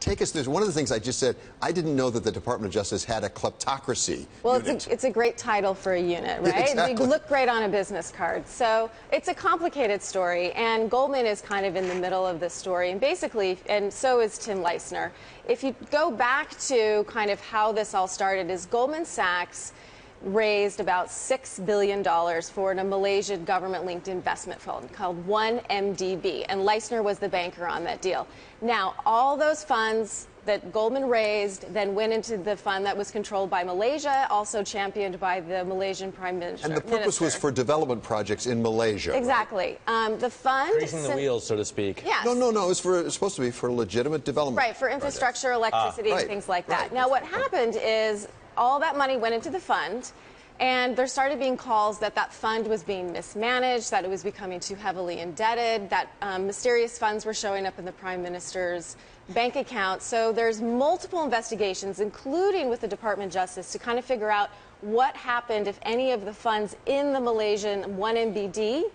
take us through one of the things I just said. I didn't know that the Department of Justice had a kleptocracy unit. It's a great title for a unit, right? Exactly. They look great on a business card. So it's a complicated story, and Goldman is kind of in the middle of this story. And basically, and so is Tim Leissner. If you go back to kind of how this all started, is Goldman Sachs raised about $6 billion for a Malaysian government-linked investment fund called 1MDB, and Leissner was the banker on that deal. Now, all those funds that Goldman raised then went into the fund that was controlled by Malaysia, also championed by the Malaysian Prime Minister. And the purpose was for development projects in Malaysia. Exactly. The fund... Greasing the wheels, so to speak. Yes. No. It's supposed to be for legitimate development. Right, for infrastructure, electricity, and things like that. Right. Now, what happened is all that money went into the fund, and there started being calls that that fund was being mismanaged, that it was becoming too heavily indebted, that mysterious funds were showing up in the Prime Minister's bank account. So there's multiple investigations, including with the Department of Justice, to kind of figure out what happened if any of the funds in the Malaysian 1MBD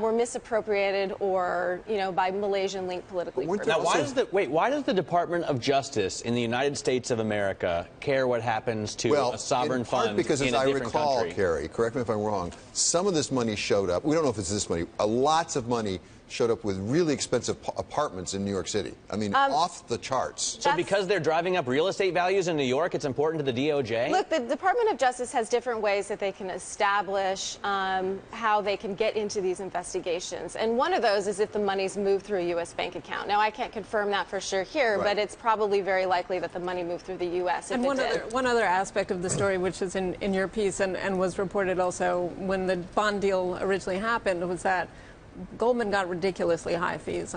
were misappropriated or, by Malaysian-linked politically. Now, why does the Department of Justice in the United States of America care what happens to a sovereign fund because, in as a I different recall, country? Kerry, correct me if I'm wrong, some of this money showed up. We don't know if it's this money. Lots of money showed up with really expensive apartments in New York City. I mean, off the charts. So because they're driving up real estate values in New York, it's important to the DOJ? Look, the Department of Justice has different ways that they can establish how they can get into these investigations. And one of those is if the money's moved through a U.S. bank account. Now, I can't confirm that for sure here, but it's probably very likely that the money moved through the U.S. And one other aspect of the story, which is in your piece and was reported also when the bond deal originally happened, was that Goldman got ridiculously high fees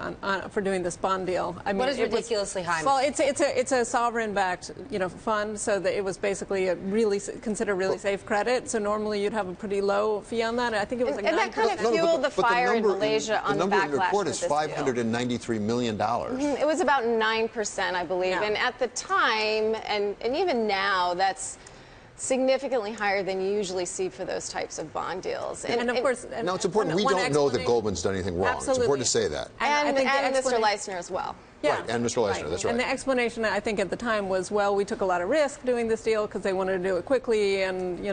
for doing this bond deal. I mean, what is ridiculously high? Well, it's a sovereign-backed fund, so that it was basically a considered really safe credit. So normally you'd have a pretty low fee on that. I think it was like and that kind of fueled the fire in Malaysia on the backlash. The number in the report is $593 million. It was about 9%, I believe, and at the time, and even now, that's significantly higher than you usually see for those types of bond deals. And of course, now it's important. We don't know that Goldman's done anything wrong. Absolutely. It's important to say that. And Mr. Leissner as well. Yeah. Right, and Mr. Leissner, that's right. And the explanation, I think, at the time was, well, we took a lot of risk doing this deal because they wanted to do it quickly, and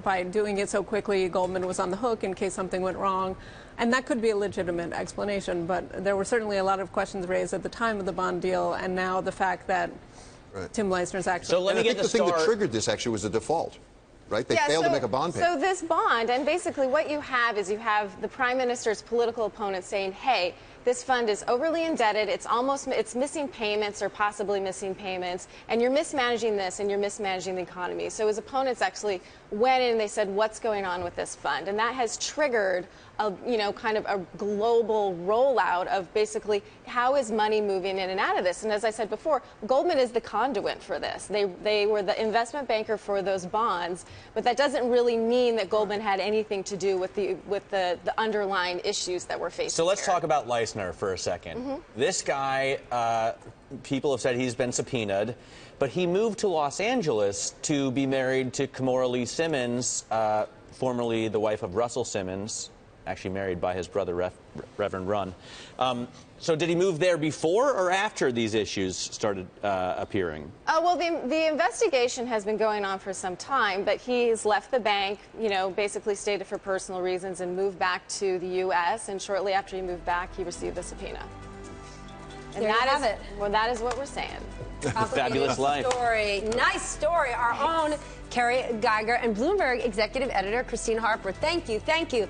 by doing it so quickly, Goldman was on the hook in case something went wrong. And that could be a legitimate explanation, but there were certainly a lot of questions raised at the time of the bond deal, and now the fact that Tim Leissner's actually... So let me get the thing that triggered this actually was a default, right? They failed to make a bond payment. So this bond, and basically what you have is you have the Prime Minister's political opponent saying, hey, this fund is overly indebted, it's missing payments or possibly missing payments, and you're mismanaging this and you're mismanaging the economy. So his opponents actually went in and they said, what's going on with this fund? And that has triggered kind of a global rollout of basically how is money moving in and out of this. And as I said before, Goldman is the conduit for this. They were the investment banker for those bonds, but that doesn't really mean that Goldman had anything to do with the underlying issues that we're facing. So let's talk about Leissner for a second. This guy, people have said he's been subpoenaed, but he moved to Los Angeles to be married to Kimora Lee Simmons, formerly the wife of Russell Simmons, actually married by his brother, Reverend Run. So did he move there before or after these issues started appearing? Well, the investigation has been going on for some time, but he's left the bank, basically stated for personal reasons, and moved back to the U.S., and shortly after he moved back, he received a subpoena. And that is what we're saying. Fabulous life. Nice story. Our own Kerry Geiger and Bloomberg executive editor Christine Harper. Thank you.